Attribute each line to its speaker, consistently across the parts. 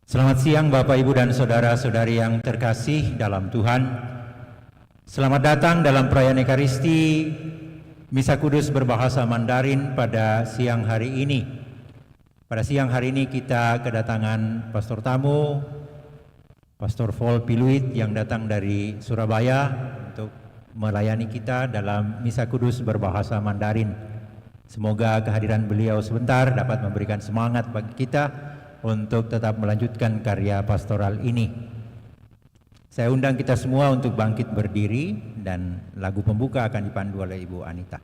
Speaker 1: Selamat siang Bapak, Ibu, dan Saudara-saudari yang terkasih dalam Tuhan. Selamat datang dalam perayaan Ekaristi Misa Kudus berbahasa Mandarin pada siang hari ini. Pada siang hari ini kita kedatangan pastor tamu, Pastor Vol Piluit yang datang dari Surabaya untuk melayani kita dalam Misa Kudus berbahasa Mandarin. Semoga kehadiran beliau sebentar dapat memberikan semangat bagi kita untuk tetap melanjutkan karya pastoral ini. Saya undang kita semua untuk bangkit berdiri dan lagu pembuka akan dipandu oleh Ibu Anita.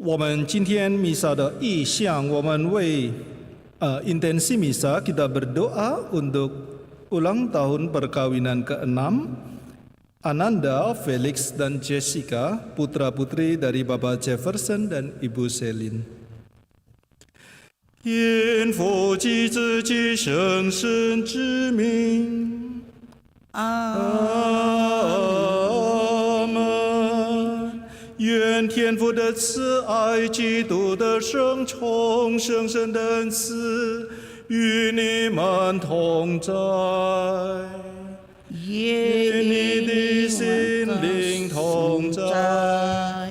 Speaker 2: 我们今天弥撒的意向，我们为intensi misa kita berdoa untuk ulang tahun perkawinan ke-6 Ananda, Felix, dan Jessica, putra-putri dari Bapak Jefferson dan Ibu Selin. 因父及子及圣神之名，阿门。愿天父的慈爱、基督的圣宠、圣神的恩赐与你们同在，与你的心灵同在。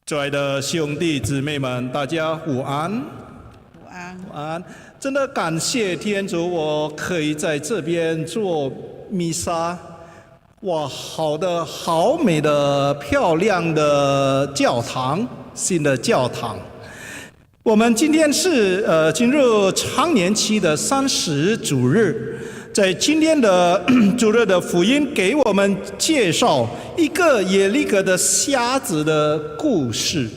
Speaker 2: 亲爱的兄弟姊妹们，大家午安。午安！真的感谢天主，我可以在这边做弥撒。哇，好美的、漂亮的教堂，新的教堂。我们今天是进入常年期的30主日，在今天的主日的福音给我们介绍一个耶利哥的瞎子的故事。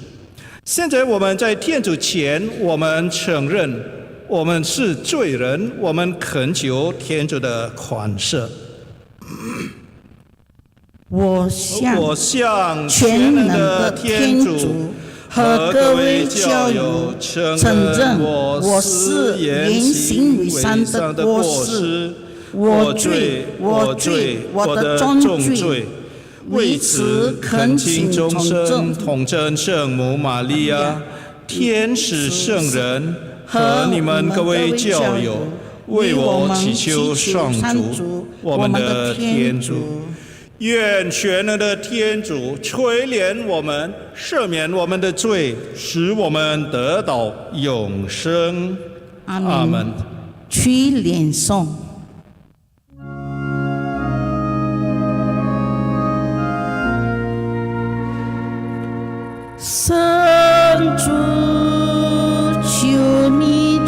Speaker 2: 现在我们在天主前，我们承认我们是罪人，我们恳求天主的宽赦。我向全能的天主和各位教友承认我是言行为善的过失，我罪，我的重罪。为此恳请众生统称圣母玛利亚、天使圣人和你们各位教友，为我祈求上主，我们的天主。愿全能的天主垂怜我们，赦免我们的罪，使我们得到永生。阿门。
Speaker 3: 曲联颂。圣主，求你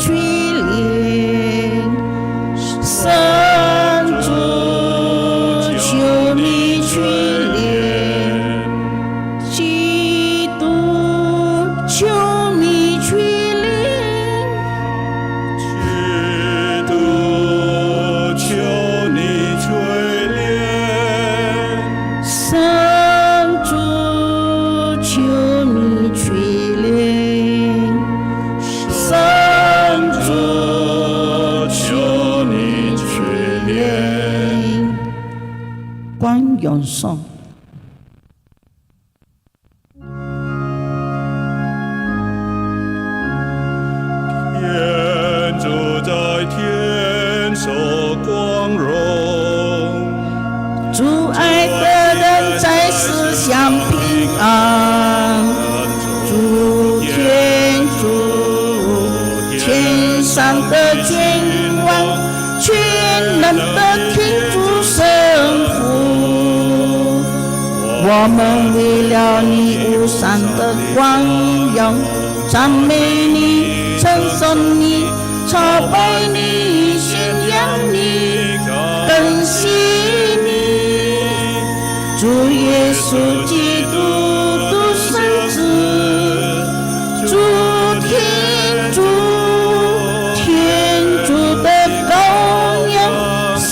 Speaker 3: 光永颂。
Speaker 2: 天主在天受光荣，
Speaker 3: 主爱的人在世享平安。主天主，天上的君王，全能的天主圣父，我们为了你无上的光荣，赞美你，称颂你，朝拜你，信仰你，感谢你。主耶稣基督独生子，主天主，天主的羔羊，圣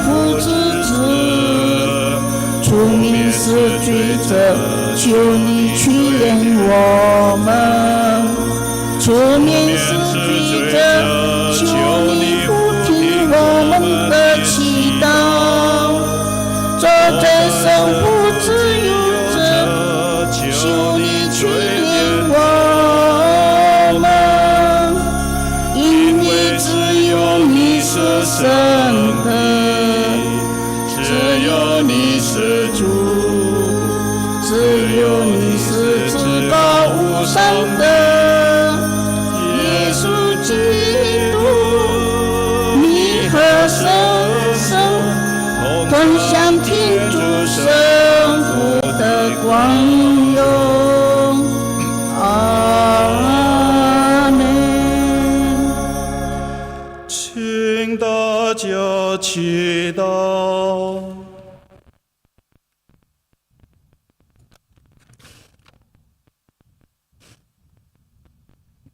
Speaker 3: 父之子，出名是罪者，求你取怜我们。出名是罪者，求你不听我们的祈祷。作在圣父之佑者，求你取怜我们，因为只有你是神的，只有你是主，只有你是至高无上的耶稣基督，你和圣同享天主圣父的光荣。阿门。
Speaker 2: 请大家祈祷。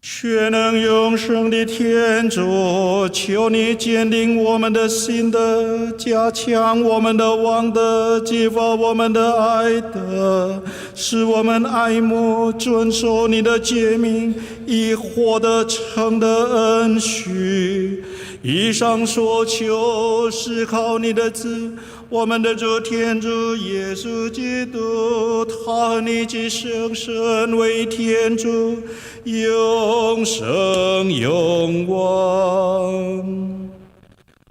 Speaker 2: 全能永生的天主，求你坚定我们的心德，加强我们的望德，激发我们的爱德，使我们爱慕遵守你的诫命，以获得成的恩许。以上所求是靠你的子，我们的主天主耶稣基督，他和你既生身为天主，永生永王。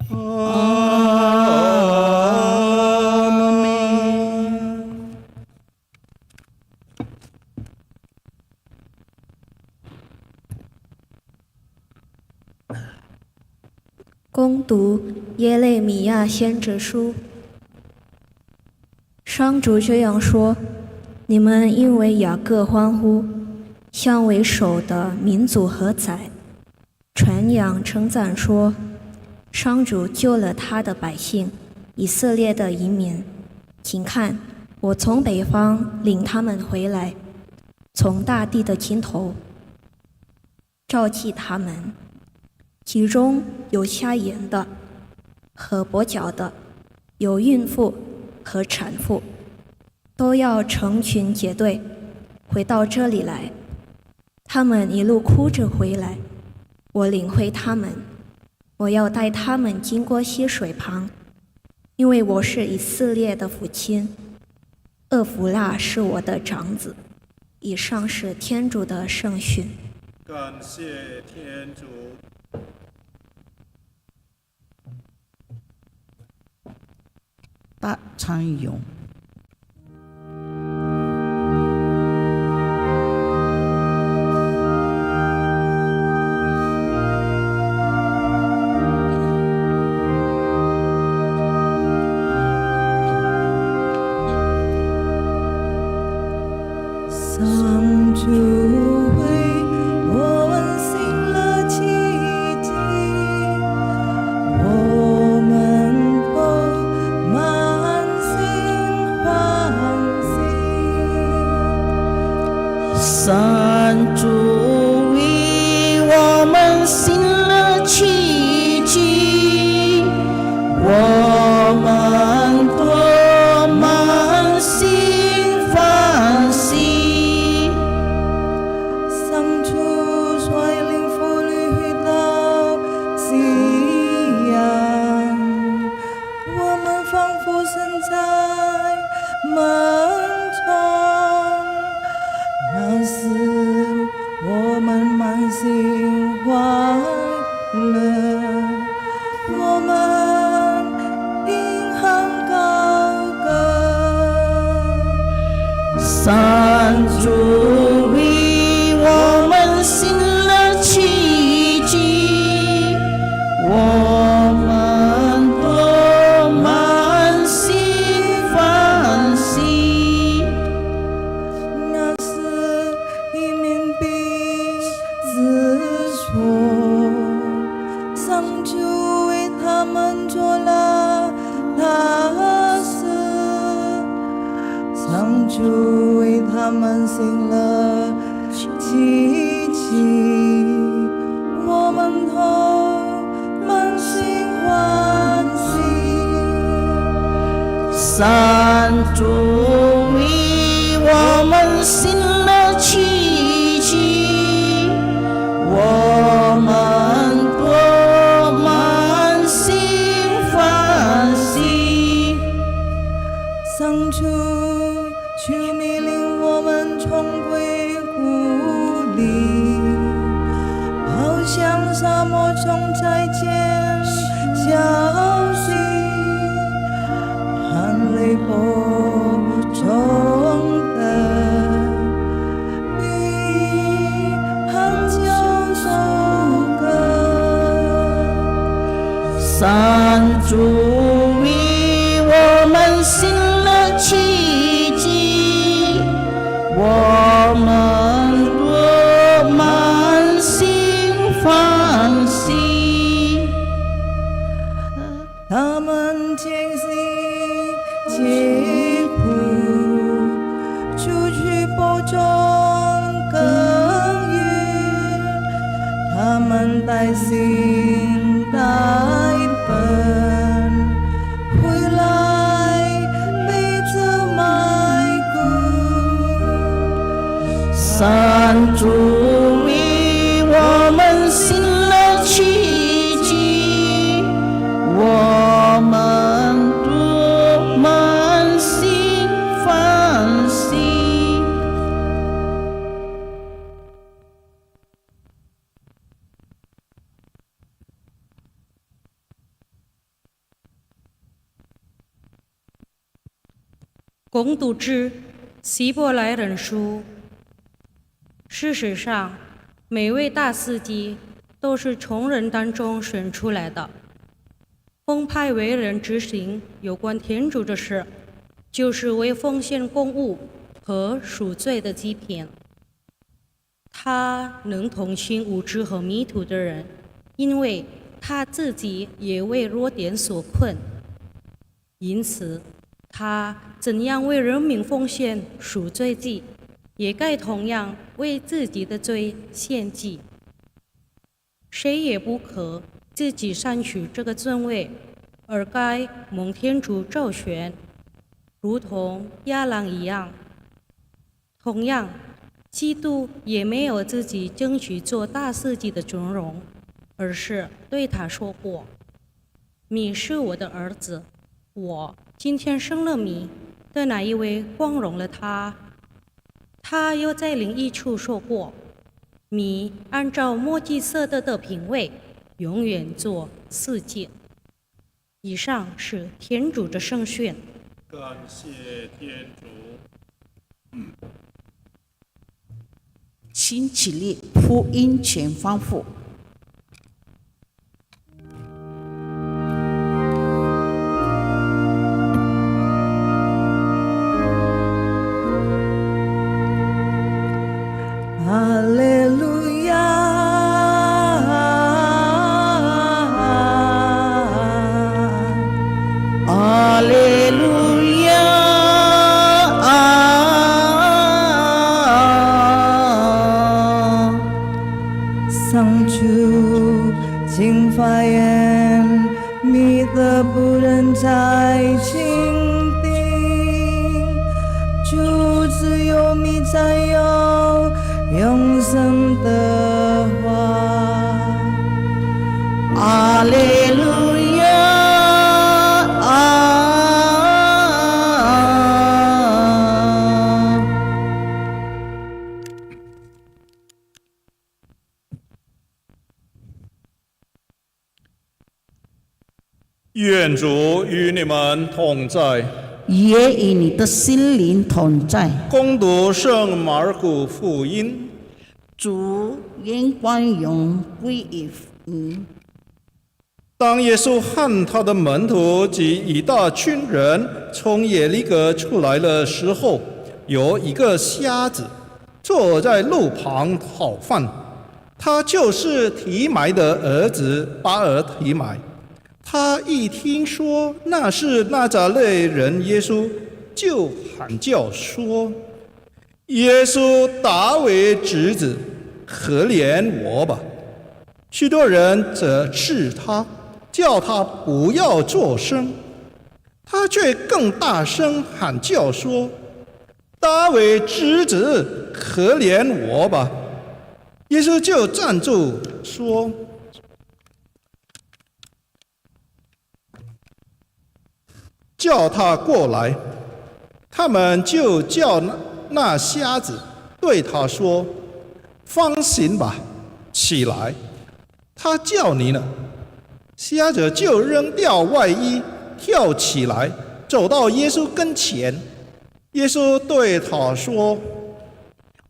Speaker 2: 阿门。
Speaker 4: 恭读耶肋米亚先知书。上主这样说：你们因为雅各欢呼，向为首的民族何在？传扬称赞说，上主救了他的百姓以色列的移民。请看，我从北方领他们回来，从大地的尽头召集他们，其中有瞎眼的和跛脚的，有孕妇和产妇，都要成群结队回到这里来。他们一路哭着回来，我领会他们，我要带他们经过溪水旁，因为我是以色列的父亲，厄弗拉是我的长子。以上是天主的圣训。
Speaker 2: 感谢天主。
Speaker 3: 大苍勇。
Speaker 5: 上主为我们行了奇迹，我们都满心欢喜。
Speaker 3: 上主为我们行了奇迹，我们都满心欢喜。
Speaker 5: 上主率领妇女回到西安，我们仿佛身在们中，那时我们满心欢乐，我们应喊高歌。
Speaker 3: 上主为我们行了奇迹，我们多满心欢喜。
Speaker 5: 那时一面壁自说，上主为他们做了大事，上主为他们行了奇迹，我们都满心欢喜。
Speaker 3: 上主为我们行了奇迹，我们多满心欢喜。
Speaker 5: 上主，求命令我们重归故里，好像沙漠中再见消息，含泪播种的雨，含酒收割。
Speaker 3: 上主为我们行了奇迹，我们多满心欢喜。
Speaker 5: 他们艰辛艰苦，出去播种耕耘，他们带薪带本，回来背着麦谷。
Speaker 3: 上主为我们行了奇迹，我们多满心欢喜。
Speaker 6: 攻读之希伯来人书。事实上，每位大司祭都是从人当中选出来的，奉派为人执行有关天主的事，就是为奉献公物和赎罪的祭品。他能同情无知和迷途的人，因为他自己也为弱点所困，因此他怎样为人民奉献赎罪祭，也该同样为自己的罪献祭。谁也不可自己擅取这个尊位，而该蒙天主召选，如同亚郎一样。同样，基督也没有自己争取做大司祭的尊荣，而是对他说过：“你是我的儿子，我今天生了你的哪一位光荣了他。”他又在另一处说过：“你按照摩基色德的品位，永远做司祭。”以上是天主的圣训。
Speaker 2: 感谢天主。
Speaker 3: 请起立，福音全方父。
Speaker 5: 哈利路亚，
Speaker 3: 哈利路亚，
Speaker 5: 上主，请发言，你的仆人在倾听，主只有你才有永生的话。
Speaker 3: 哈利路亚，
Speaker 2: 愿主与你们同在。
Speaker 3: 也与你的心灵同在。
Speaker 2: 恭读圣马尔谷福音。
Speaker 3: 主，愿光荣归于你。
Speaker 2: 当耶稣和他的门徒及一大群人从耶利哥出来的时候，有一个瞎子坐在路旁讨饭，他就是提买的儿子巴尔提买。他一听说那是拿撒勒人耶稣，就喊叫说：“耶稣，大卫之子，可怜我吧！”许多人责斥他，叫他不要作声，他却更大声喊叫说：“大卫之子，可怜我吧！”耶稣就站住说：“叫他过来。”他们就叫那瞎子，对他说：“放心吧，起来，他叫你呢。”瞎子就扔掉外衣，跳起来，走到耶稣跟前。耶稣对他说：“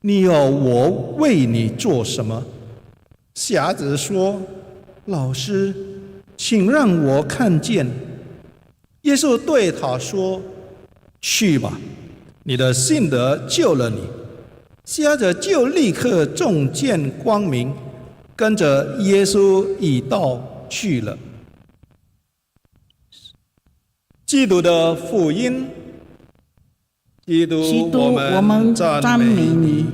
Speaker 2: 你要我为你做什么？”瞎子说：“老师，请让我看见。”耶稣对他说：“去吧，你的信德救了你。”瞎子就立刻重见光明，跟着耶稣一道去了。基督的福音。基督，我们赞美你。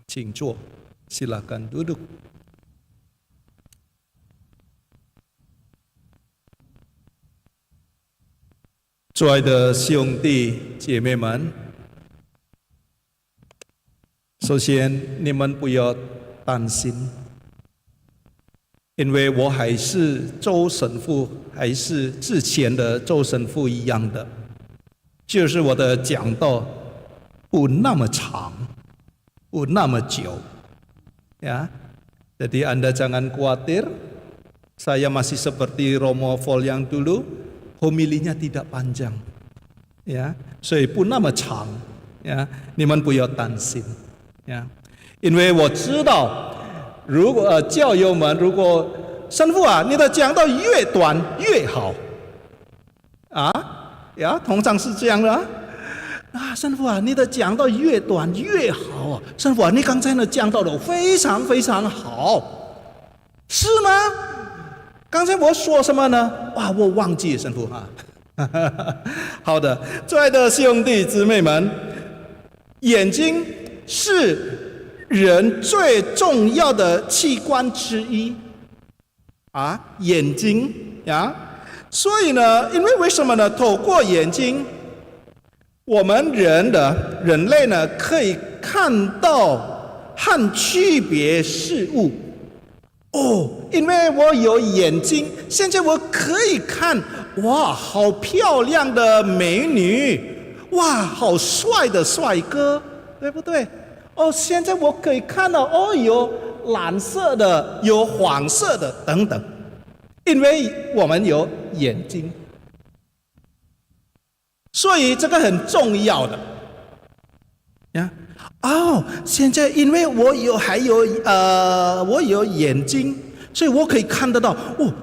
Speaker 2: 请坐，silakan duduk。亲爱的兄弟姐妹们，首先你们不要担心，因为我还是周神父，还是之前的周神父一样的，就是我的讲道不那么长，不那么久，ya. Jadi Anda jangan khawatir, saya masih seperti Romo Vol yang dulu, homilinya tidak panjang, ya, 所以不那么长，呀，你们不要担心，呀，因为我知道，如果教友们，如果神父啊，你的讲道越短越好，啊，呀，通常是这样的啊，神父啊，你的讲道越短越好啊，神父啊，你刚才的讲道的非常非常好，是吗？刚才我说什么呢？哇，我忘记了，神父啊。好的，亲爱的兄弟姊妹们，眼睛是人最重要的器官之一啊，眼睛呀。所以呢，因为为什么呢？透过眼睛，我们人类呢，可以看到和区别事物。哦，因为我有眼睛，现在我可以看，哇，好漂亮的美女，哇，好帅的帅哥，对不对？哦，现在我可以看到，哦，有蓝色的，有黄色的，等等，因为我们有眼睛，所以这个很重要的呀。哦，现在因为我有眼睛，所以我可以看得到哦，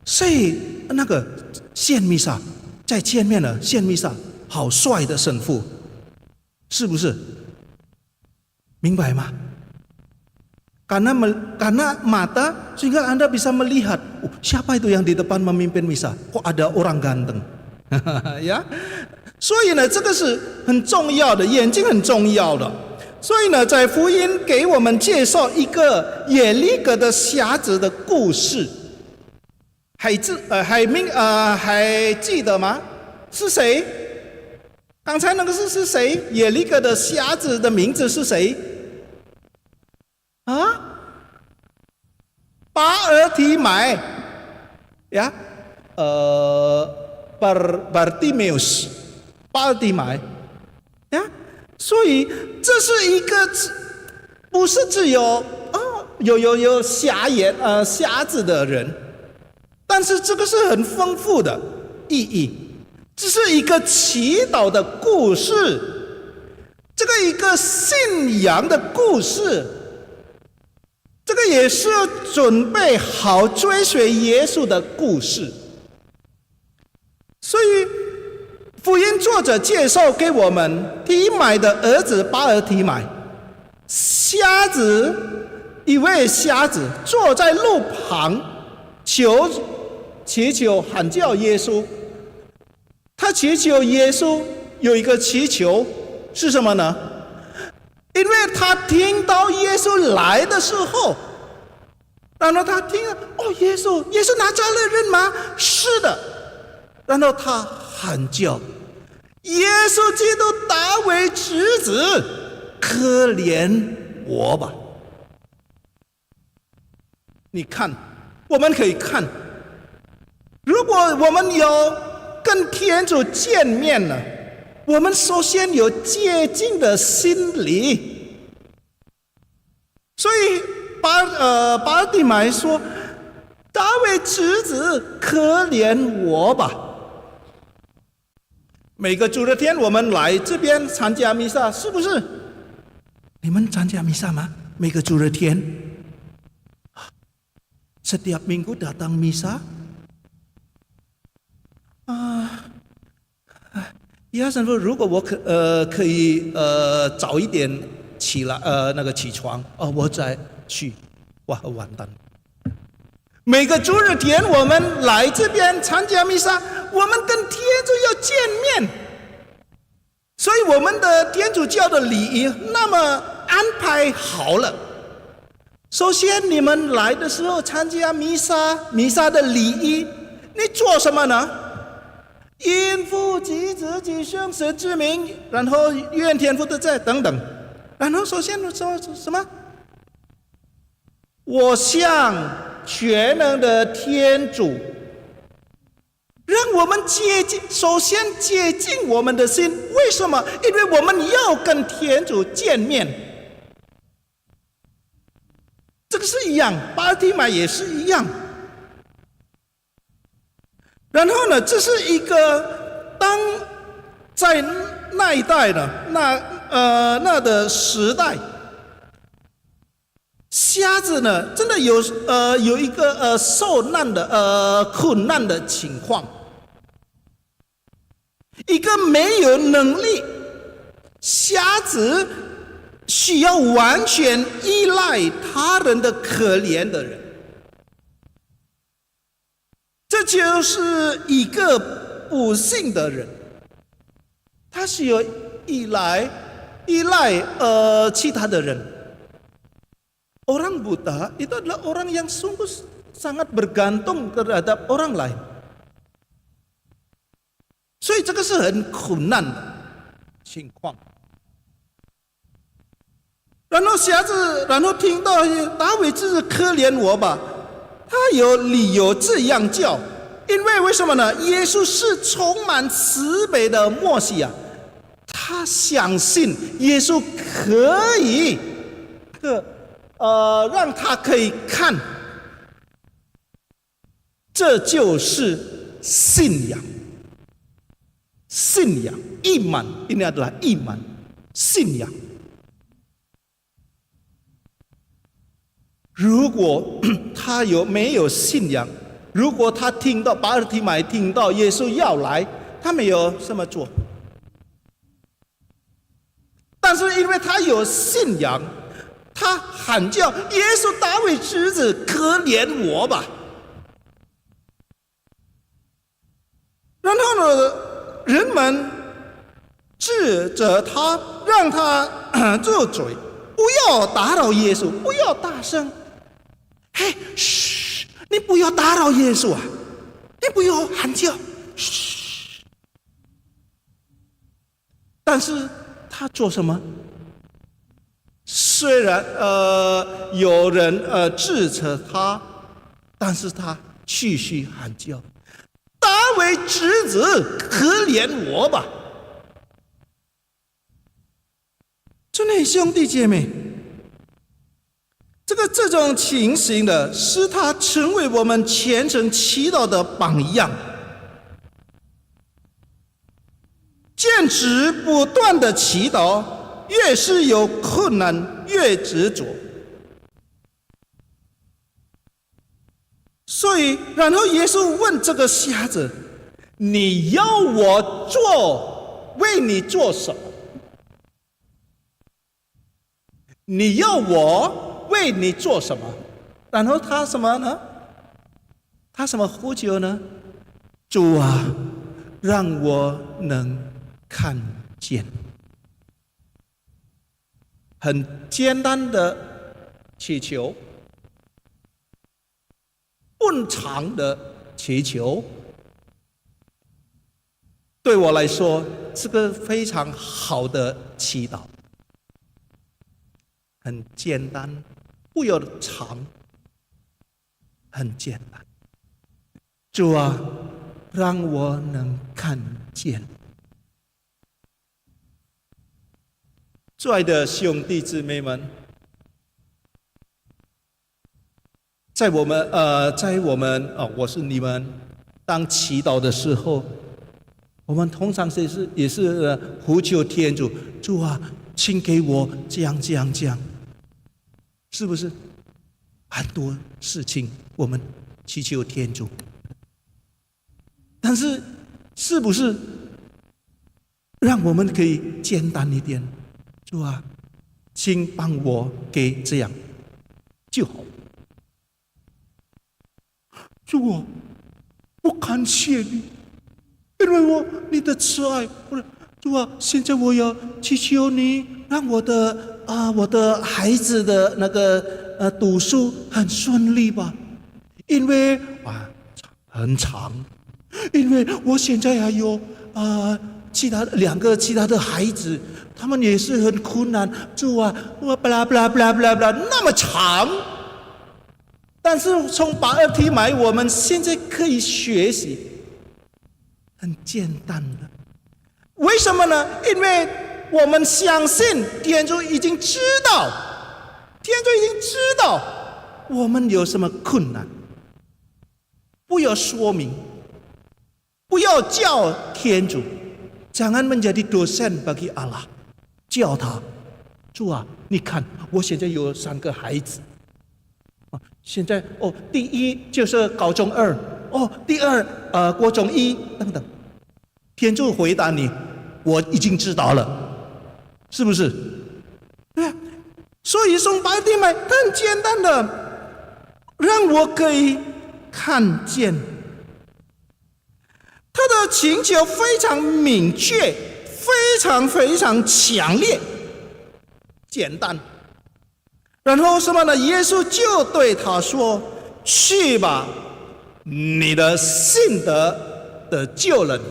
Speaker 2: 谁那个献弥撒在前面了，献弥撒好帅的神父，是不是？明白吗？Karena mata sehingga Anda bisa melihat siapa itu yang di depan memimpin misa, kok ada orang ganteng 呀，所以呢，这个是很重要的，眼睛很重要的。所以呢，在福音给我们介绍一个耶利哥的瞎子的故事，还记得吗？是谁？刚才那个是谁？耶利哥的瞎子的名字是谁？啊？巴尔提买呀，Bartimeus， 巴尔提买呀。所以这是一个不是只有有瞎子的人，但但是这个是很丰富的意义，这是一个祈祷的故事，这个一个信仰的故事，这个也是准备好追随耶稣的故事。所以福音作者介绍给我们，提买的儿子巴尔提买，一位瞎子坐在路旁祈求喊叫耶稣。他祈求耶稣有一个祈求是什么呢？因为他听到耶稣来的时候，然后他听了，耶稣拿撒勒人吗？是的。然后他喊叫，耶稣基督大卫之子，可怜我吧。你看，我们可以看，如果我们有跟天主见面了，我们首先有接近的心理。所以巴尔的买说，大卫之子，可怜我吧。每个主日天我们来这边参加弥撒，是不是？你们参加弥撒吗？每个主日天setiap minggu datang misa? Ya， 神父，如果我可以早一点起床，我再去，哇，完蛋！每个主日天我们来这边参加弥撒，我们跟天主要见面，所以我们的天主教的礼仪那么安排好了。首先你们来的时候参加弥撒的礼仪，你做什么呢？因父及子及圣神之名，然后愿天父的在等等，然后首先说什么？我向全能的天主，让我们首先接近我们的心。为什么？因为我们要跟天主见面。这个是一样，巴尔提买也是一样。然后呢，这是一个当在那一代的那的时代，瞎子呢真的有一个受难的困难的情况，一个没有能力瞎子需要完全依赖他人的可怜的人。这就是一个不幸的人，他需要依赖其他的人。Orang buta itu adalah orang yang sungguh sangat bergantung terhadap orang lain， 所以这个是很困难的情况。然后瞎子，然后听到大卫之子，可怜我吧。他有理由这样叫，因为为什么呢？耶稣是充满慈悲的默西亚，他相信耶稣可以让他可以看，这就是信仰。信仰 iman ini adalah iman， 信仰。如果他没有信仰，如果他听到巴尔提买听到耶稣要来，他没有什么做。但是因为他有信仰，他喊叫耶稣大卫之子，可怜我吧。然后呢，人们指责他，让他住嘴，不要打扰耶稣，不要大声。嘿，嘘，你不要打扰耶稣啊！你不要喊叫，嘘。但是他做什么？虽然有人指责他，但是他继续喊叫：“大卫之子，可怜我吧！”亲爱兄弟姐妹，这种情形的，使他成为我们虔诚祈祷的榜样，坚持不断的祈祷，越是有困难越执着。所以，然后耶稣问这个瞎子：“你要我为你做什么？你要我为你做什么？”然后他什么呢？他什么呼求呢？主啊，让我能看见。很简单的祈求，不长的祈求，对我来说是个非常好的祈祷。很简单，不要长，很简单。主啊，让我能看见。亲爱的兄弟姊妹们，在我们我是你们当祈祷的时候，我们通常也是呼求天主，主啊，请给我这样，是不是？很多事情我们祈求天主，但是是不是让我们可以简单一点？主啊，请帮我给这样就好。主啊，我感谢你，因为你的慈爱。主啊，现在我要祈求你，让我的孩子的那个读书很顺利吧，因为很长，因为我现在还有两个其他的孩子，他们也是很困难。主啊，我巴拉巴拉巴拉巴拉巴拉那么长，但是从8.2T买，我们现在可以学习很简单的。为什么呢？因为我们相信天主已经知道我们有什么困难，不要说明，不要叫天主，jangan menjadi dosen bagi Allah， 叫他，主啊，你看我现在有3个孩子，现在第一就是高中2，第二国中1等等，天主回答你，我已经知道了，是不是？对啊，所以送白地买很简单的，让我可以看见。他的请求非常明确，非常强烈，简单。然后什么呢？耶稣就对他说：“去吧，你的信德救了你。”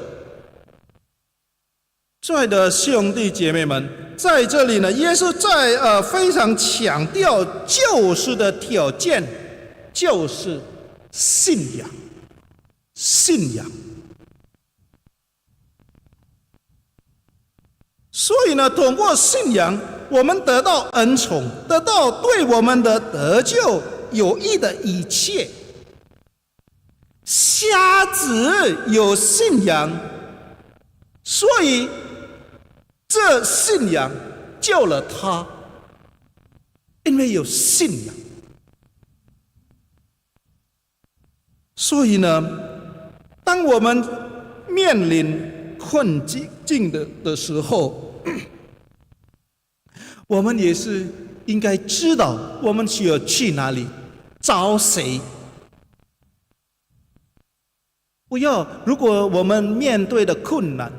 Speaker 2: 亲爱的兄弟姐妹们，在这里呢，耶稣在非常强调救赎的条件，就是信仰。所以呢，通过信仰，我们得到恩宠，得到对我们的得救有益的一切。瞎子有信仰，所以这信仰救了他，因为有信仰。所以呢，当我们面临困境的时候，我们也是应该知道我们需要去哪里，找谁。不要，如果我们面对的困难，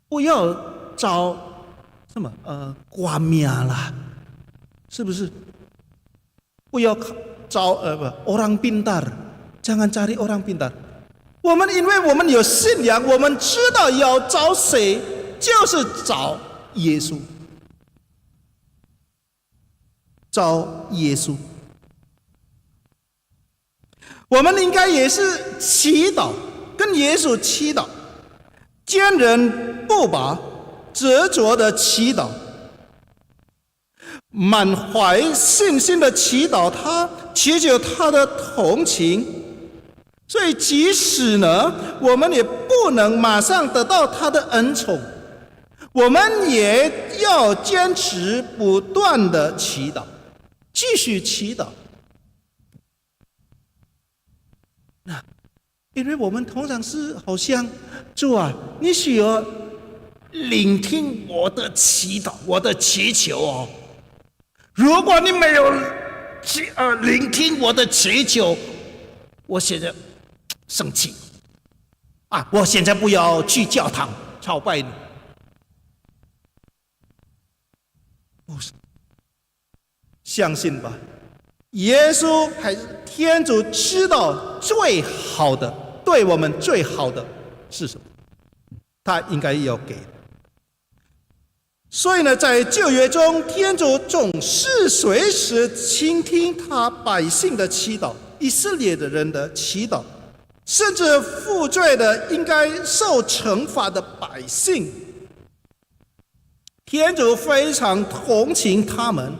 Speaker 2: 不要找什么挂名啦，是不是？不要找orang pintar，jangan cari orang pintar。我们因为我们有信仰，我们知道要找谁，就是找耶稣。找耶稣，我们应该也是祈祷，跟耶稣祈祷，坚韧不拔、执着的祈祷，满怀信心的祈祷他，祈求他的同情。所以即使呢，我们也不能马上得到他的恩宠，我们也要坚持不断的祈祷，继续祈祷。因为我们通常是好像主啊，你需要聆听我的祈祷，我的祈求哦。如果你没有聆听我的祈求，我现在生气啊！我现在不要去教堂朝拜你。不是，相信吧，耶稣还是天主知道最好的，对我们最好的是什么，他应该要给的。所以呢，在旧约中，天主总是随时倾听他百姓的祈祷，以色列的人的祈祷，甚至负罪的应该受惩罚的百姓，天主非常同情他们。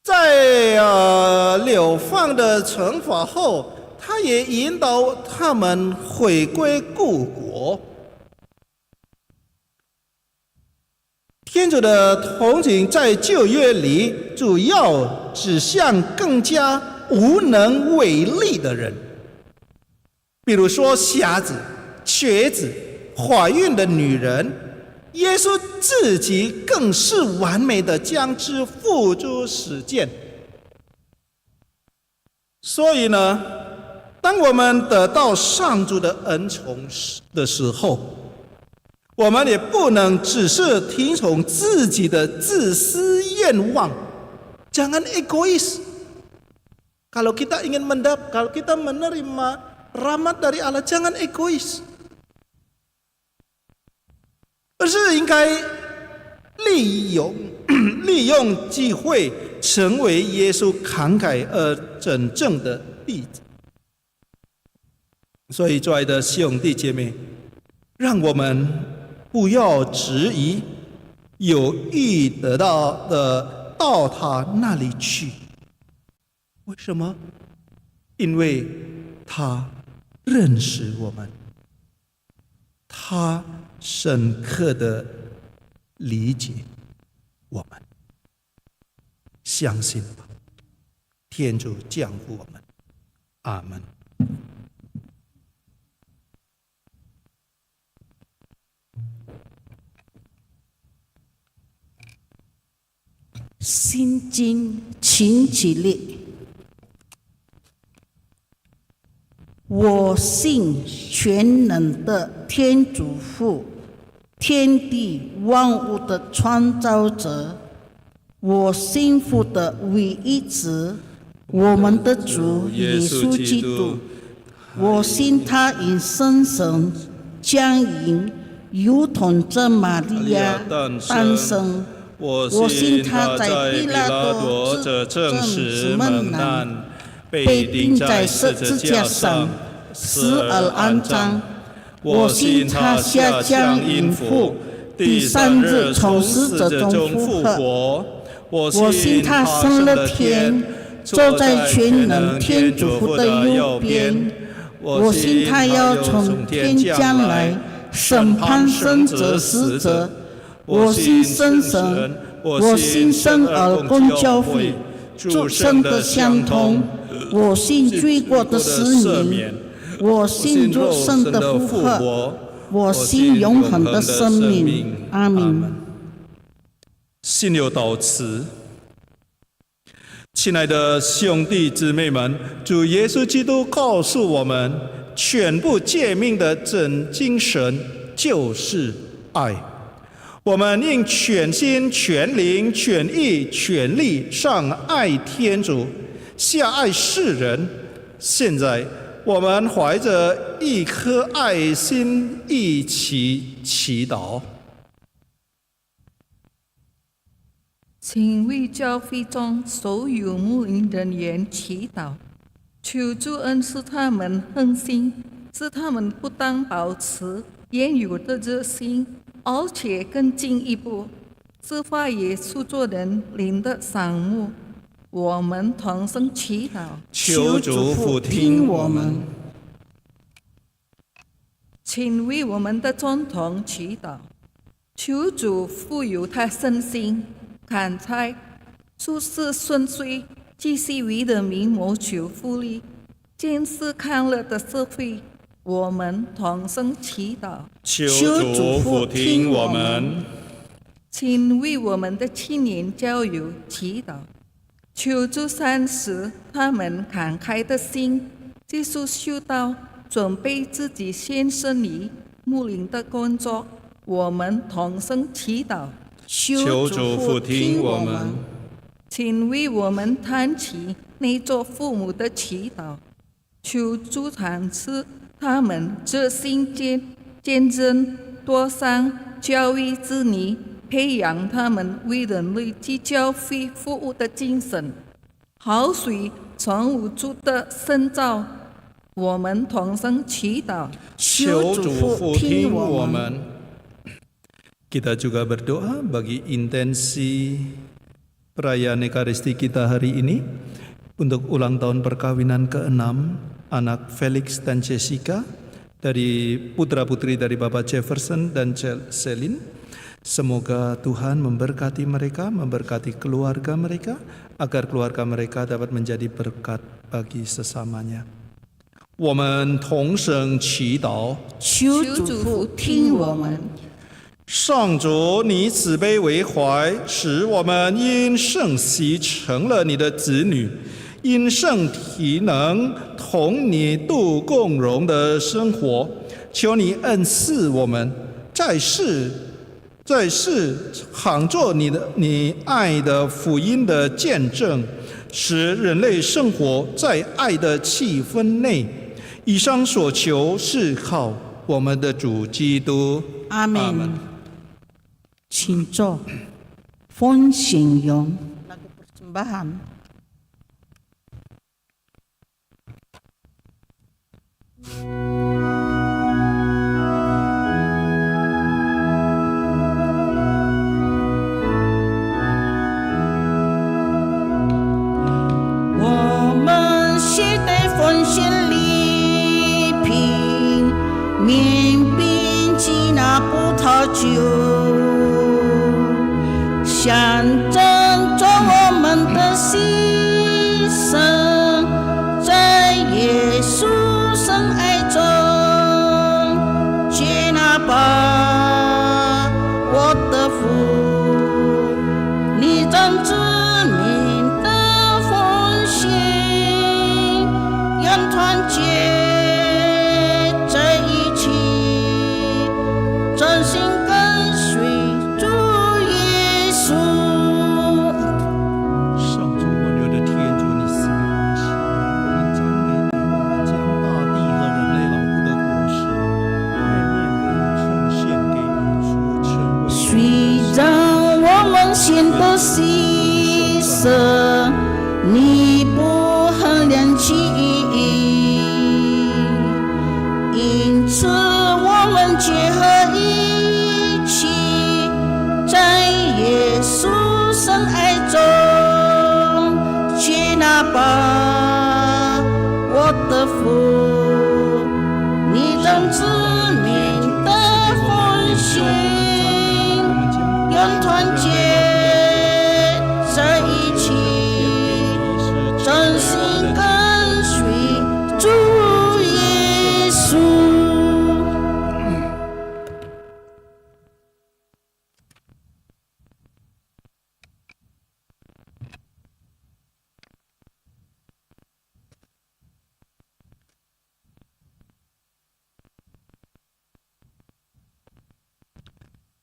Speaker 2: 在流放的惩罚后，他也引导他们回归故国。天主的同情在旧约里主要指向更加无能为力的人，比如说瞎子、瘸子、怀孕的女人。耶稣自己更是完美的将之付诸实践。所以呢，当我们得到上主的恩宠的时候，我们也不能只是听从自己的自私愿望。Jangan egois. Kalau kita ingin kalau kita menerima rahmat dari Allah, jangan egois. 而是应该利用机会，成为耶稣慷慨而真正的弟子。所以，亲爱的兄弟姐妹，让我们不要质疑有意得到的到他那里去。为什么？因为他认识我们，他深刻的理解我们。相信吧，天主降福我们。阿们。
Speaker 3: 心经请起立。我信全能的天主父，天地万物的创造者，我信父的唯一子，我们的主耶稣基督。我信他因圣神降临，如同这玛利亚诞生。我信他在彼拉多这正直闷难，被钉在十字架上，死而安葬。我信他下降阴府，第三日从死者中复活。我信他升了天，坐在全能天主父的右边。我信他要从天降来，审判生者死者。我信圣神，我信圣而共教会，诸圣的相通。我信罪过的施免，我信肉身的复活，我信永恒的生命。阿们。
Speaker 2: 信有祷词。亲爱的兄弟姊妹们，主耶稣基督告诉我们，全部诫命的真精神就是爱。我们应全心、全灵、全意、全力上爱天主，下爱世人。现在，我们怀着一颗爱心一起祈祷。
Speaker 5: 请为教会中所有牧灵人员祈祷，求主恩赐他们恒心，使他们不但保持原有的热心，而且更进一步，是化耶稣做人灵的赏目，我们同声祈祷。
Speaker 2: 求主俯听我们。
Speaker 5: 请为我们的总统祈祷，求主富有他身心砍柴，处事顺遂，继续为人民谋求福利，建设康乐的社会。我们同声祈祷。
Speaker 2: 求主俯听我们。
Speaker 5: 请为我们的青年教友祈祷，求主赏识他们慷慨的心，接受修道，准备自己献身于牧灵的工作。我们同声祈祷。
Speaker 2: 求主俯听我们。
Speaker 5: 请为我们谈起那做父母的祈祷，求主赏赐他们热心见证多善教育子女，培养他们为人类及教会服务的精神，好随从无助的深造。我们同声祈祷。
Speaker 2: 求主俯听我们。Kita juga berdoa bagi intensi perayaan Ekaristi kita hari ini untuk ulang tahun perkawinan ke-6 anak Felix dan Jessica dari putra-putri dari Bapak Jefferson dan Celine. Semoga Tuhan memberkati mereka, memberkati keluarga mereka, agar keluarga mereka dapat menjadi berkat bagi sesamanya. 我们同声祈祷。
Speaker 3: 求主俯听我们。
Speaker 2: 上主，你慈悲为怀，使我们因圣洗成了你的子女，因圣体能同你度共荣的生活。求你恩赐我们，在世倘作你爱的福音的见证，使人类生活在爱的气氛内。以上所求是靠我们的主基督。
Speaker 3: 阿门。请坐，奉献用lagu persembahan。我们携带奉献礼品，面饼及那葡萄酒，象征着我们的牺牲，在耶稣深爱中接纳吧我的父，你将知名的奉献，让团结在一起，真心跟随主耶稣。
Speaker 2: 上主温柔的天主，你赐给我们喜乐，我们赞美你，我们将大地和人类劳苦的果实奉献给你，所成为。
Speaker 3: 虽然我们献的牺牲，你不衡量其意义，因此我们结合一起，在耶稣深爱中接纳吧我的父，你将知名的奉献，让团结在一起，真心跟随主耶稣。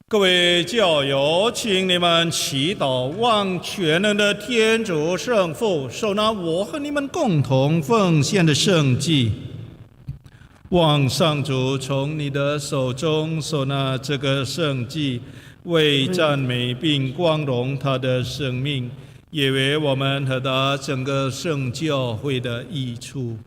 Speaker 2: 各位教友，请你们祈祷，望全能的天主圣父收纳我和你们共同奉献的圣祭，望上主从你的手中收纳这个圣祭，为赞美并光荣他的生命，也为我们和他整个圣教会的益处。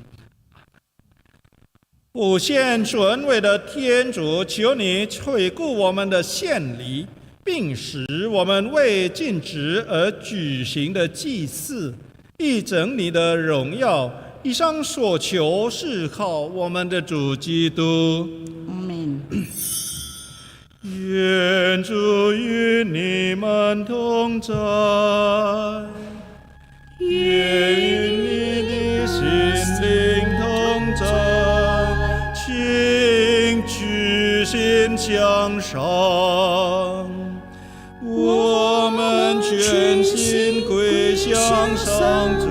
Speaker 2: 无限尊贵的天主，求你垂顾我们的献礼，并使我们为尽职而举行的祭祀，一整你的荣耀。以上所求是靠我们的主基督。
Speaker 3: 阿门。
Speaker 2: 愿主与你们同在，愿与你的心灵同在，请举心向上，我们全心归向上主。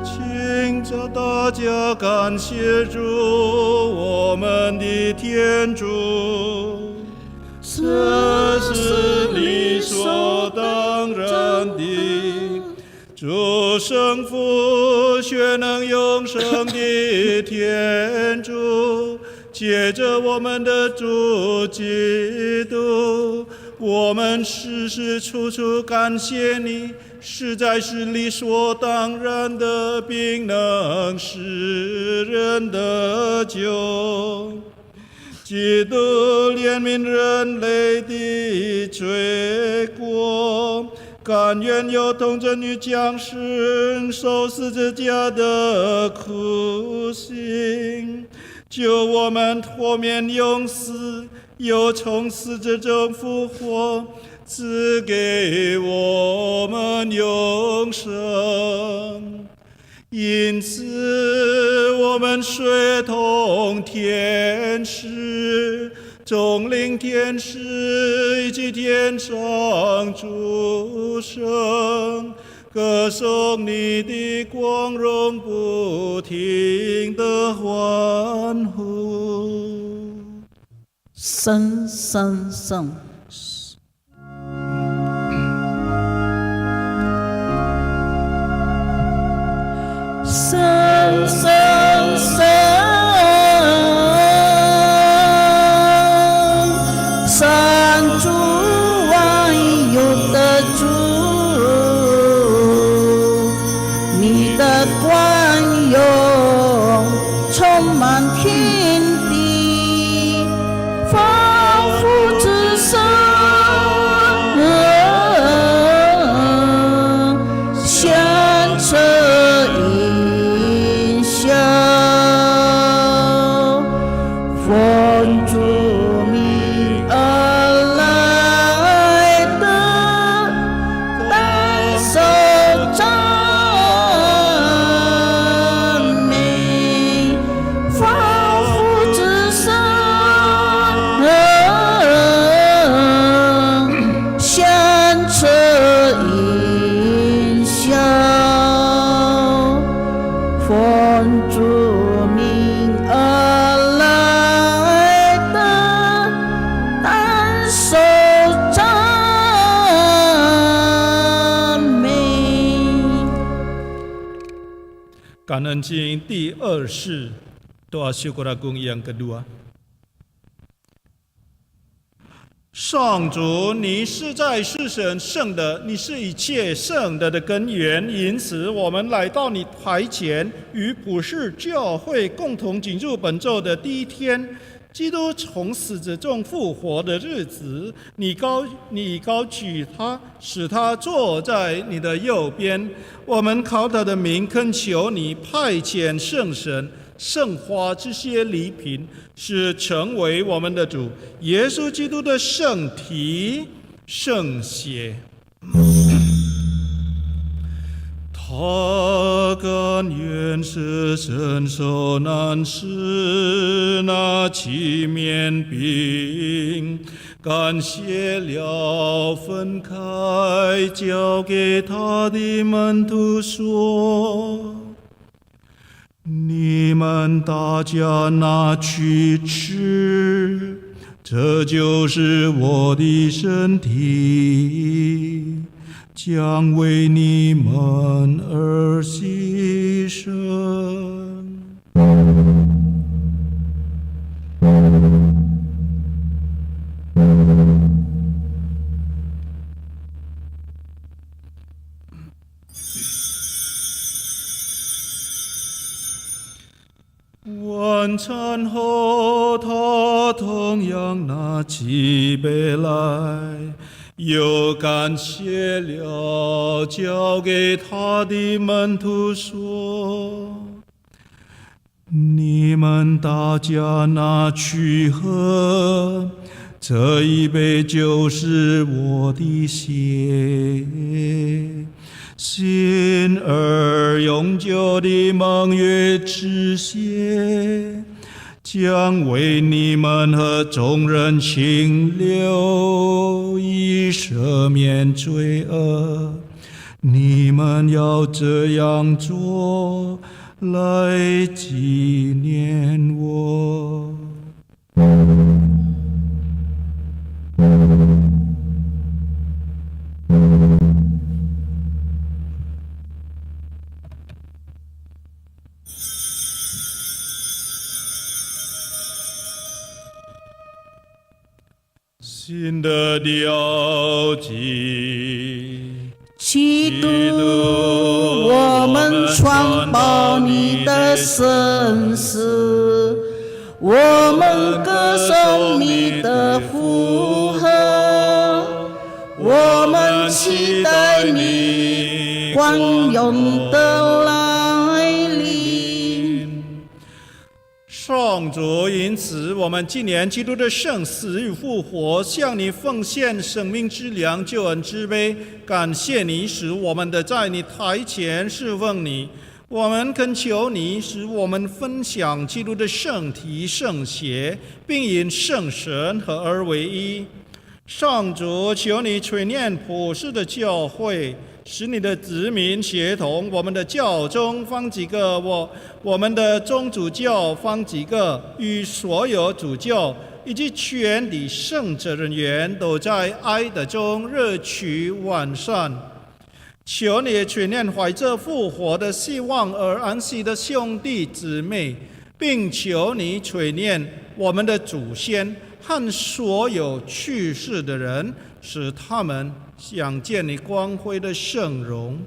Speaker 2: 请着大家感谢主，我们的天主。这是理所当然的，主圣父全能永生的天主，借着我们的主基督，我们时时处处感谢你，实在是理所当然的，并能使人得救。基督怜悯人类的罪过，甘愿有童贞女降生，受十字架的苦刑，救我们脱免永死，又从死之中复活，赐给我们永生。因此，我们随同天使、众灵天使以及天上诸圣，歌颂你的光荣，不停地欢呼。
Speaker 3: 圣圣圣。圣圣圣，三主万有的主，你的光荣充满天地，仿佛之神响彻云霄，奉主名而来的单手赞美，仿佛之神响彻云霄，奉主名而来的单手赞美。
Speaker 2: 感恩经第2世，大修过来公羊格路啊。上主，你是在世神圣的，你是一切圣德的根源，因此我们来到你台前，与普世教会共同进入本周的第一天，基督从死之中复活的日子，你高举他，使他坐在你的右边。我们靠他的名恳求你派遣圣神圣化这些礼品，是成为我们的主耶稣基督的圣体圣血。他甘愿舍身受难，使那七面饼感谢了，分开交给他的门徒说：你们大家拿去吃，这就是我的身体，将为你们而牺牲。晚餐后，他我同样拿起杯来，又感谢了，交给他的门徒说：你们大家拿去喝，这一杯就是我的血，新而永久的盟约之血，将为你们和众人清流，以赦免罪恶。你们要这样做，来纪念我。新的调剂，
Speaker 3: 基督，我们传报你的圣事，我们歌颂你的福和，我们期待你光荣的来临。
Speaker 2: 上主，因此我们纪念基督的圣死与复活，向你奉献生命之粮、救恩之杯，感谢你使我们的在你台前侍奉你。我们恳求你使我们分享基督的圣体圣血，并因圣神合而为一。上主，求你垂念普世的教会，使你的子民协同我们的教宗方几个，我们的宗主教方几个，与所有主教以及全体圣职人员都在爱德中热取完善。求你垂念怀着复活的希望而安息的兄弟姊妹，并求你垂念我们的祖先和所有去世的人，使他们想见你光辉的圣容。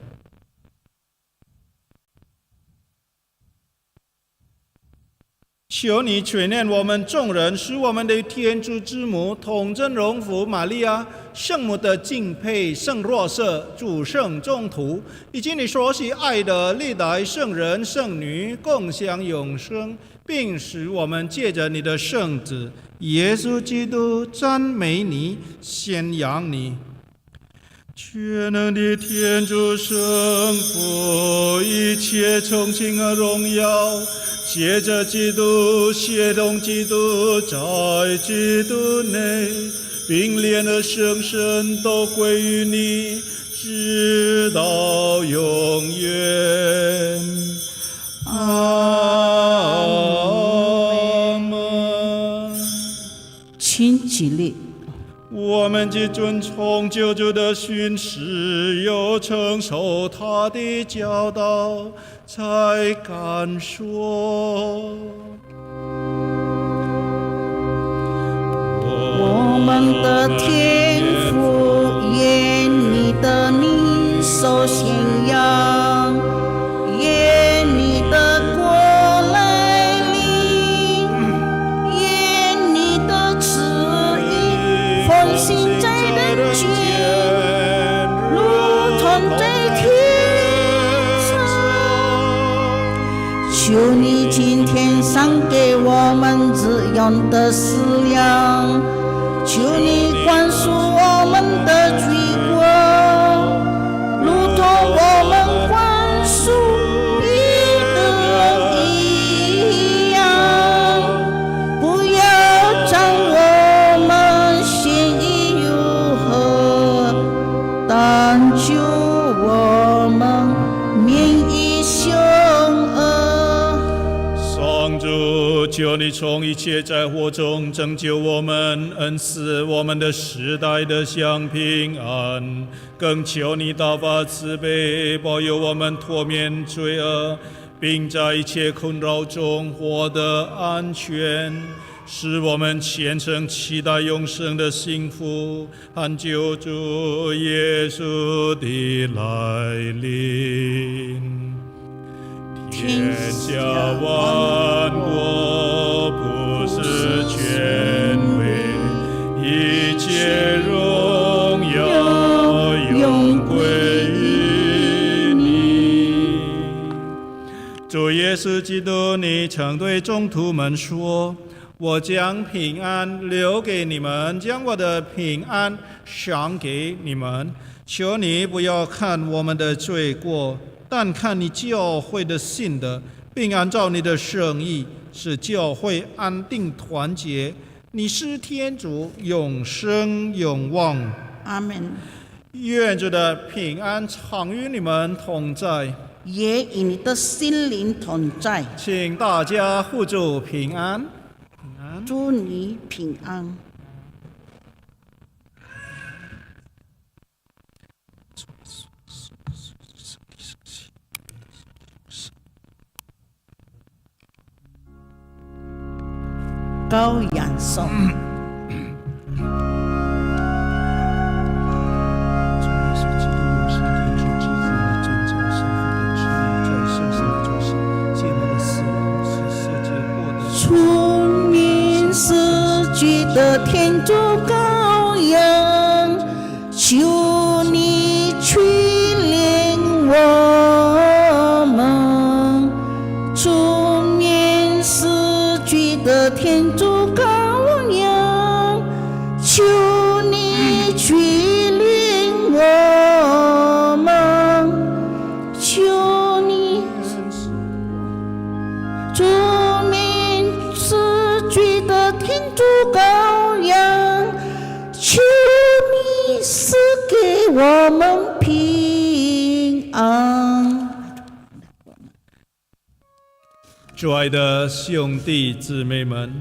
Speaker 2: 求你垂念我们众人，使我们的天主之母统真荣福玛利亚、圣母的敬佩、圣若瑟、主圣宗徒，以及你所喜爱的历代圣人圣女，共享永生，并使我们借着你的圣子耶稣基督赞美你、宣扬你。全能的天主圣父，一切崇敬和荣耀，借着基督，协同基督，在基督内，并联合圣神，都归于你，直到永远。阿门。
Speaker 3: 请起立。
Speaker 2: 我们既遵从救主的训示，又承受他的教导，才敢说：
Speaker 3: 我们的天父，愿你的名受宣扬，愿你的国来临，愿你的旨意奉行在人间，如同在天上。求你今天赏给我们日用的食粮，求你宽恕我们的罪过，如同我们宽恕彼得一样。不要将我们陷于诱惑，但救我们免于凶恶。
Speaker 2: 上主，求你从一切灾祸中拯救我们，恩赐我们的世代的享平安。更求你大发慈悲，保佑我们脱免罪恶，并在一切困扰中获得安全，使我们虔诚期待永生的幸福和救主耶稣的来临。天下万国不是权威，一切荣耀永归于你。主耶稣基督，你曾对众徒们说：“我将平安留给你们，将我的平安赏给你们。求你不要看我们的罪过，但看你教会的信德，并按照你的圣意，使教会安定团结。你是天主，永生永望。
Speaker 3: 阿门。
Speaker 2: 愿主的平安常与你们同在。
Speaker 3: 也与你的心灵同在。
Speaker 2: 请大家互助平安。
Speaker 3: 祝你平安。羔羊颂。出名死去的天主羔羊，求你去怜我们。出名死去的天主羔羊，求你去怜我们。求你出名死去的天主羔羊，求你赐给我们平安。
Speaker 2: 主爱的兄弟姊妹们，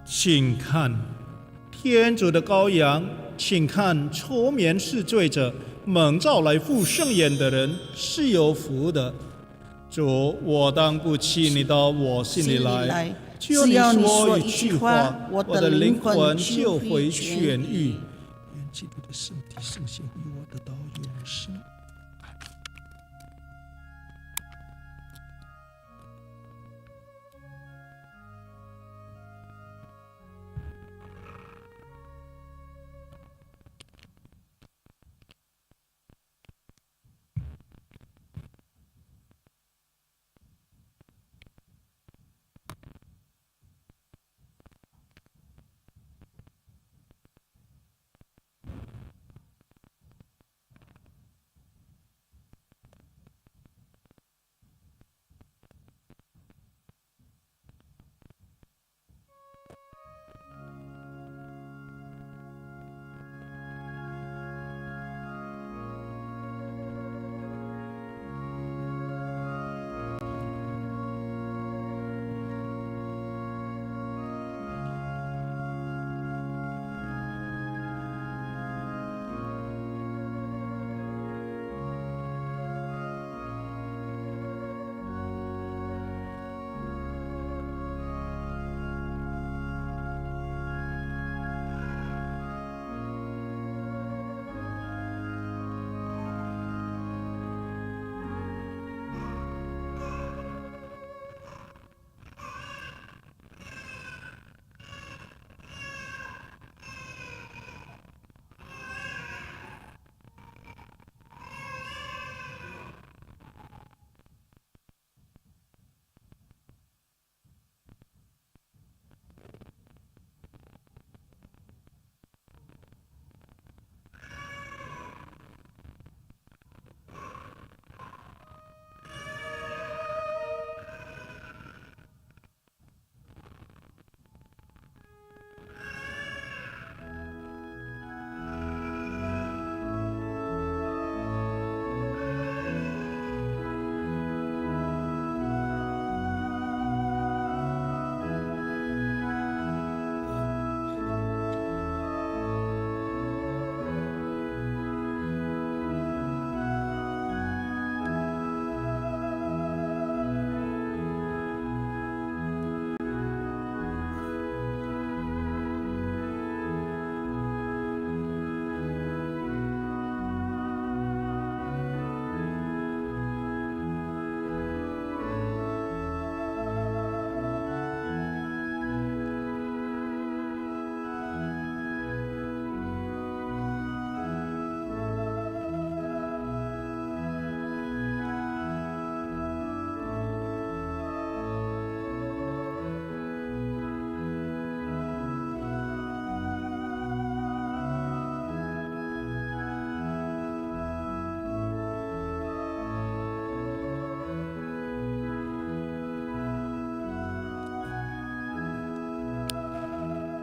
Speaker 2: 请看，天主的羔羊，请看，出免是罪者蒙召来赴圣宴的人是有福的。主，我当不弃你到我心里来，只要你说一句话，我的灵魂就会痊愈。愿基督的身体圣血与我得到永生。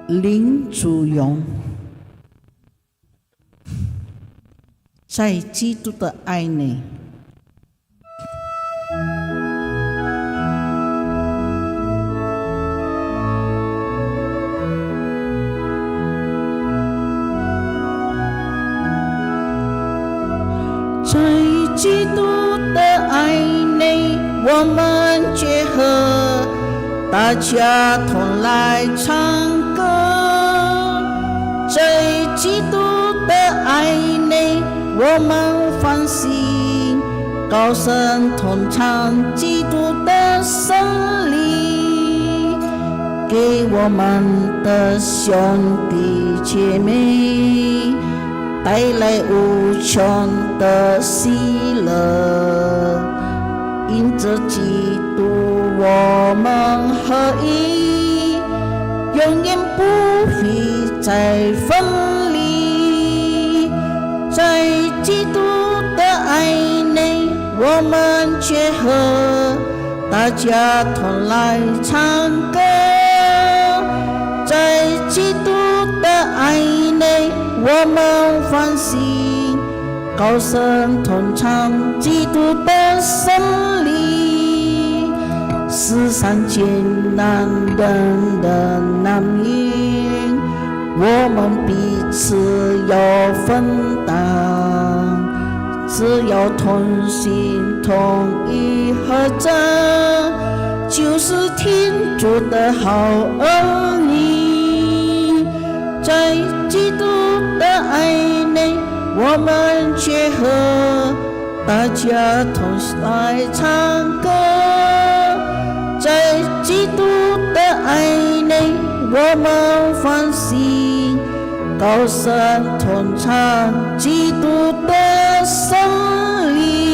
Speaker 3: 林祖荣，在基督的爱内。在基督的爱内，我们结合，大家同来唱歌。在基督的爱内，我们欢喜，高声同唱基督的胜利，给我们的兄弟姐妹带来无穷的喜乐，因着基督我们合一，永远不会再分离。在基督的爱内，我们结合，大家同来唱歌。在基督的爱内，我们欢喜，高声同唱基督的胜利。世上艰难人的难免，我们彼此要分担，只要同心同意合作，就是天主的好儿女。在基督的爱内，我们结合，大家同来唱歌。在基督的爱内，我们欢喜，高声同唱基督的胜利。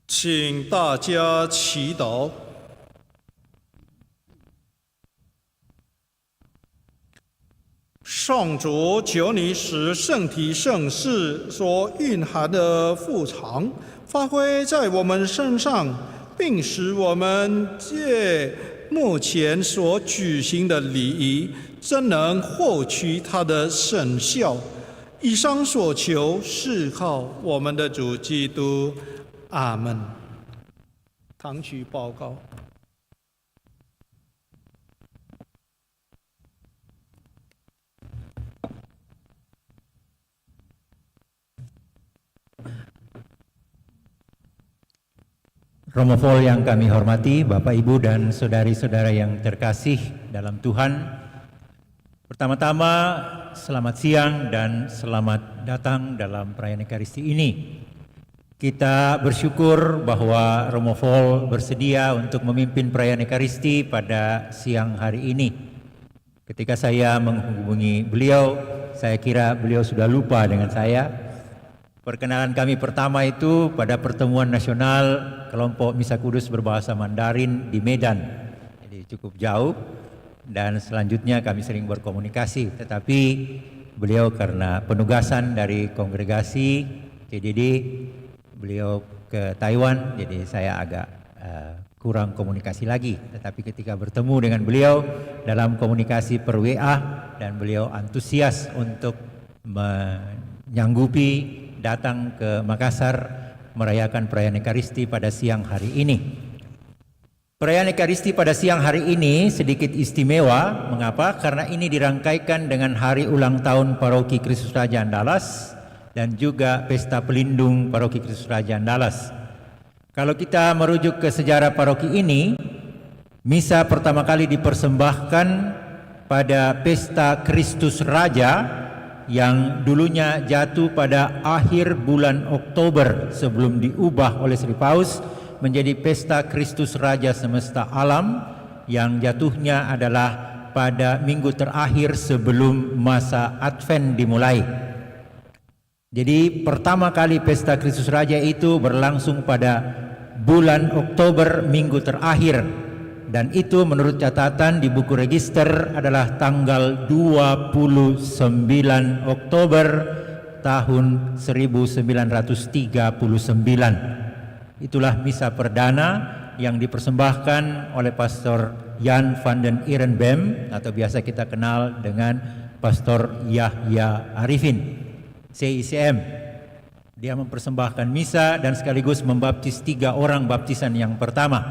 Speaker 2: 请大家祈祷。上主，求你使圣体圣事所蕴含的富藏发挥在我们身上，并使我们借目前所举行的礼仪，真能获取它的圣效。以上所求，是靠我们的主基督。阿门。堂区报告。
Speaker 1: Romo Vol yang kami hormati, Bapak Ibu dan saudari-saudara yang terkasih dalam Tuhan. Pertama-tama, selamat siang dan selamat datang dalam perayaan Ekaristi ini. Kita bersyukur bahwa Romo Vol bersedia untuk memimpin perayaan Ekaristi pada siang hari ini. Ketika saya menghubungi beliau, saya kira beliau sudah lupa dengan saya. Perkenalan kami pertama itu pada pertemuan nasional kelompok Misa Kudus berbahasa Mandarin di Medan. Jadi cukup jauh dan selanjutnya kami sering berkomunikasi. Tetapi beliau karena penugasan dari kongregasi CDD, beliau ke Taiwan, jadi saya agak kurang komunikasi lagi. Tetapi ketika bertemu dengan beliau dalam komunikasi per WA dan beliau antusias untuk menyanggupi datang ke Makassar merayakan perayaan Ekaristi pada siang hari ini. Perayaan Ekaristi pada siang hari ini sedikit istimewa. Mengapa? Karena ini dirangkaikan dengan hari ulang tahun Paroki Kristus Raja Andalas dan juga Pesta Pelindung Paroki Kristus Raja Andalas. Kalau kita merujuk ke sejarah paroki ini, misa pertama kali dipersembahkan pada Pesta Kristus Raja yang dulunya jatuh pada akhir bulan Oktober sebelum diubah oleh Sri Paus menjadi Pesta Kristus Raja Semesta Alam yang jatuhnya adalah pada minggu terakhir sebelum masa Advent dimulai. Jadi pertama kali Pesta Kristus Raja itu berlangsung pada bulan Oktober minggu terakhir, dan itu menurut catatan di buku register adalah tanggal 29 Oktober tahun 1939. Itulah misa perdana yang dipersembahkan oleh Pastor Jan van den Ehrenbem atau biasa kita kenal dengan Pastor Yahya Arifin, CICM. Dia mempersembahkan misa dan sekaligus membaptis 3 orang baptisan yang pertama.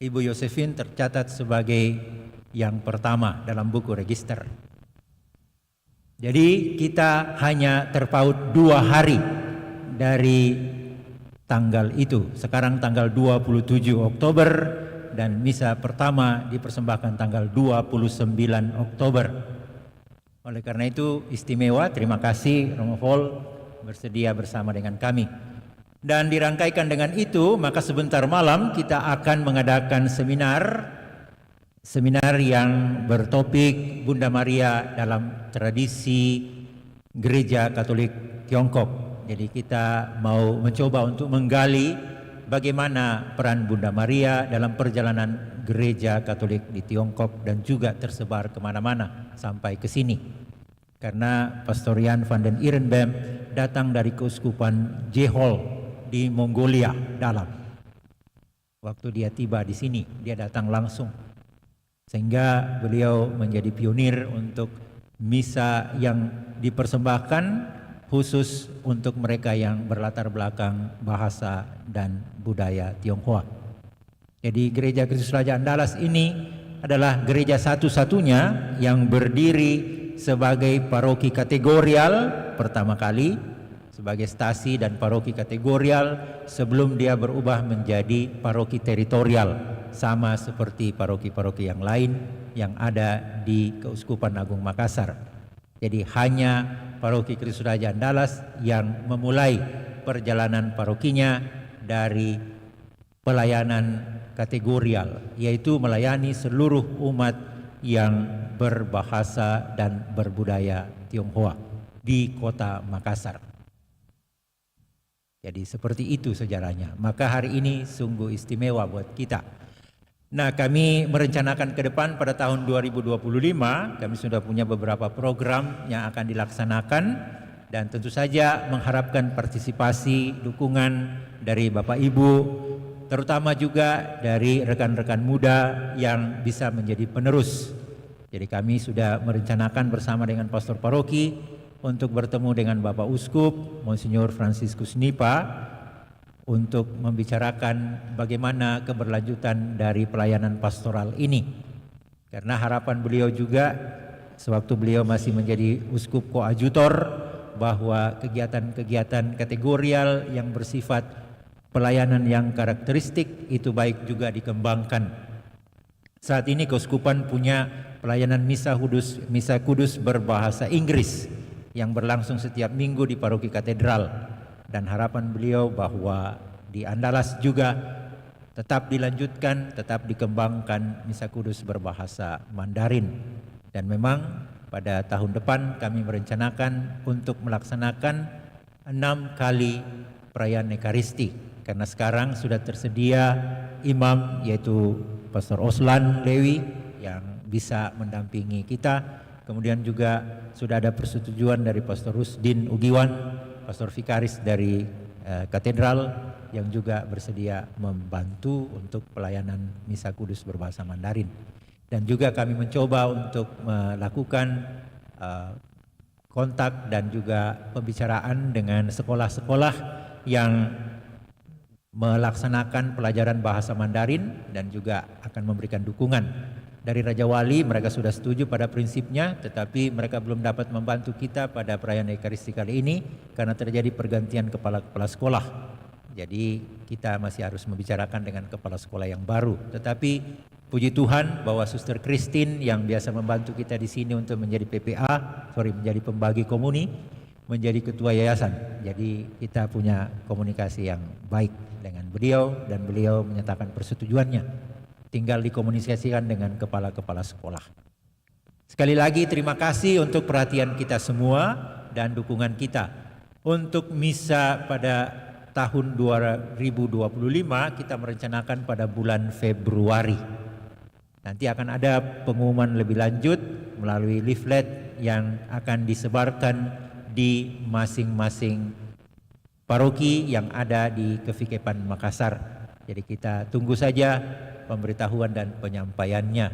Speaker 1: Ibu Yosefin tercatat sebagai yang pertama dalam buku register. Jadi kita hanya terpaut 2 hari dari tanggal itu. Sekarang tanggal 27 Oktober dan misa pertama dipersembahkan tanggal 29 Oktober. Oleh karena itu istimewa, terima kasih Romo Vol bersedia bersama dengan kami. Dan dirangkaikan dengan itu, maka sebentar malam kita akan mengadakan seminar yang bertopik Bunda Maria dalam tradisi Gereja Katolik Tiongkok. Jadi kita mau mencoba untuk menggali bagaimana peran Bunda Maria dalam perjalanan Gereja Katolik di Tiongkok dan juga tersebar kemana-mana sampai ke sini. Karena Pastor Jan van den Ehrenbem datang dari Keuskupan Jehol di Mongolia dalam. Waktu dia tiba di sini, dia datang langsung. Sehingga beliau menjadi pionir untuk misa yang dipersembahkan khusus untuk mereka yang berlatar belakang bahasa dan budaya Tionghoa. Jadi Gereja Kristus Raja Andalas ini adalah gereja satu-satunya yang berdiri sebagai paroki kategorial pertama kali, sebagai stasi dan paroki kategorial sebelum dia berubah menjadi paroki teritorial, sama seperti paroki-paroki yang lain yang ada di Keuskupan Agung Makassar. Jadi hanya paroki Kristus Raja Andalas yang memulai perjalanan parokinya dari pelayanan kategorial, yaitu melayani seluruh umat yang berbahasa dan berbudaya Tionghoa di kota Makassar. Jadi seperti itu sejarahnya. Maka hari ini sungguh istimewa buat kita. Nah, kami merencanakan ke depan pada tahun 2025, kami sudah punya beberapa program yang akan dilaksanakan dan tentu saja mengharapkan partisipasi, dukungan dari Bapak Ibu, terutama juga dari rekan-rekan muda yang bisa menjadi penerus. Jadi kami sudah merencanakan bersama dengan pastor paroki untuk bertemu dengan Bapak Uskup Monsignor Franciscus Nipa untuk membicarakan bagaimana keberlanjutan dari pelayanan pastoral ini. Karena harapan beliau juga sewaktu beliau masih menjadi uskup koadjutor bahwa kegiatan-kegiatan kategorial yang bersifat pelayanan yang karakteristik itu baik juga dikembangkan. Saat ini keuskupan punya pelayanan misa kudus berbahasa Inggris yang berlangsung setiap minggu di paroki katedral, dan harapan beliau bahwa di Andalas juga tetap dilanjutkan, tetap dikembangkan misa kudus berbahasa Mandarin. Dan memang pada tahun depan kami merencanakan untuk melaksanakan 6 kali perayaan Ekaristi, karena sekarang sudah tersedia imam yaitu Pastor Oslan Lewi yang bisa mendampingi kita. Kemudian juga sudah ada persetujuan dari Pastor Rusdin Ugiwan, Pastor Vikaris dari katedral yang juga bersedia membantu untuk pelayanan misa kudus berbahasa Mandarin. Dan juga kami mencoba untuk melakukan kontak dan juga pembicaraan dengan sekolah-sekolah yang melaksanakan pelajaran bahasa Mandarin dan juga akan memberikan dukungan. dari Raja Wali, mereka sudah setuju pada prinsipnya, tetapi mereka belum dapat membantu kita pada perayaan Ekaristi kali ini karena terjadi pergantian kepala-kepala sekolah. Jadi kita masih harus membicarakan dengan kepala sekolah yang baru. Tetapi puji Tuhan bahwa Suster Christine yang biasa membantu kita di sini untuk menjadi menjadi pembagi komuni, menjadi ketua yayasan. Jadi kita punya komunikasi yang baik dengan beliau dan beliau menyatakan persetujuannya. Tinggal dikomunikasikan dengan kepala-kepala sekolah. Sekali lagi terima kasih untuk perhatian kita semua dan dukungan kita. Untuk misa pada tahun 2025 kita merencanakan pada bulan Februari. Nanti akan ada pengumuman lebih lanjut melalui leaflet yang akan disebarkan di masing-masing paroki yang ada di Kevikepan Makassar. Jadi kita tunggu saja pemberitahuan dan penyampaiannya,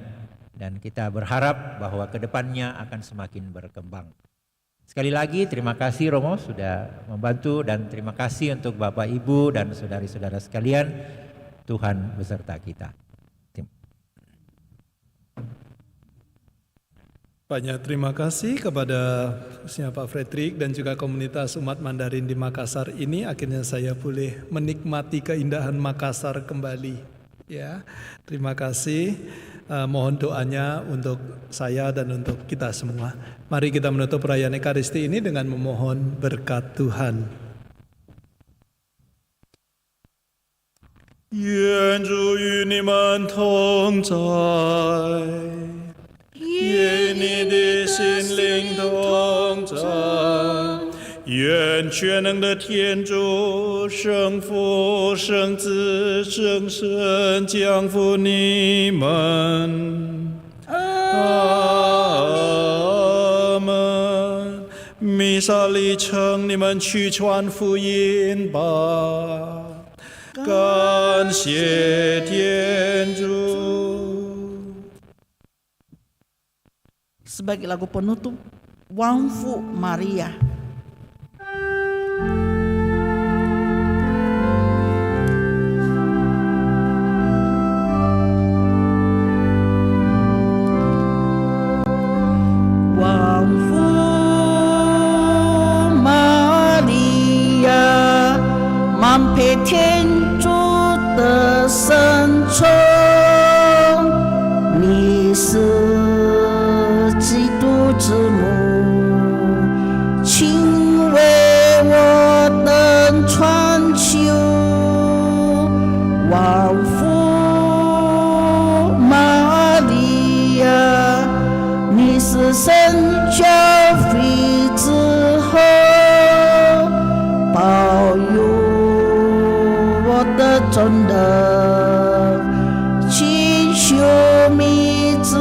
Speaker 1: dan kita berharap bahwa kedepannya akan semakin berkembang. Sekali lagi terima kasih Romo sudah membantu, dan terima kasih untuk Bapak Ibu dan saudari-saudara sekalian. Tuhan beserta kita.
Speaker 2: Banyak terima kasih kepada khususnya Pak Fredrik dan juga komunitas umat Mandarin di Makassar ini. Akhirnya saya boleh menikmati keindahan Makassar kembali. Ya, terima kasih. Mohon doanya untuk saya dan untuk kita semua. Mari kita menutup perayaan Ekaristi ini dengan memohon berkat Tuhan. 愿主与你们同在，愿你的心灵同在。愿全能的天主、圣父、圣子、圣神降福你们。阿门。弥撒里程，你们去传福音吧。感谢天主。
Speaker 3: Sebagai lagu penutup, Wangfu Maria. Maria， 满配天主的圣宠，你是基督之母，请为我等传求。王父玛利亚，你是神教会之后，保佑我的真的，请求你子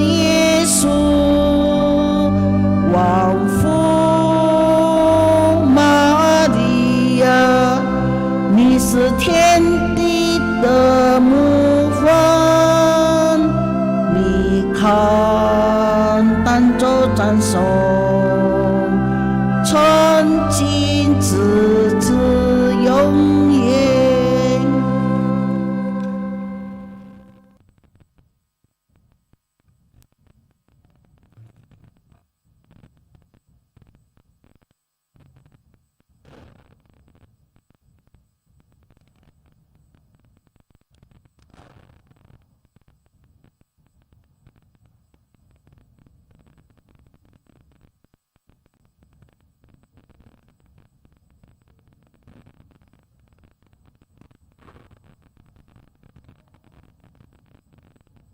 Speaker 3: 耶稣。王父玛利亚，你是天地的母。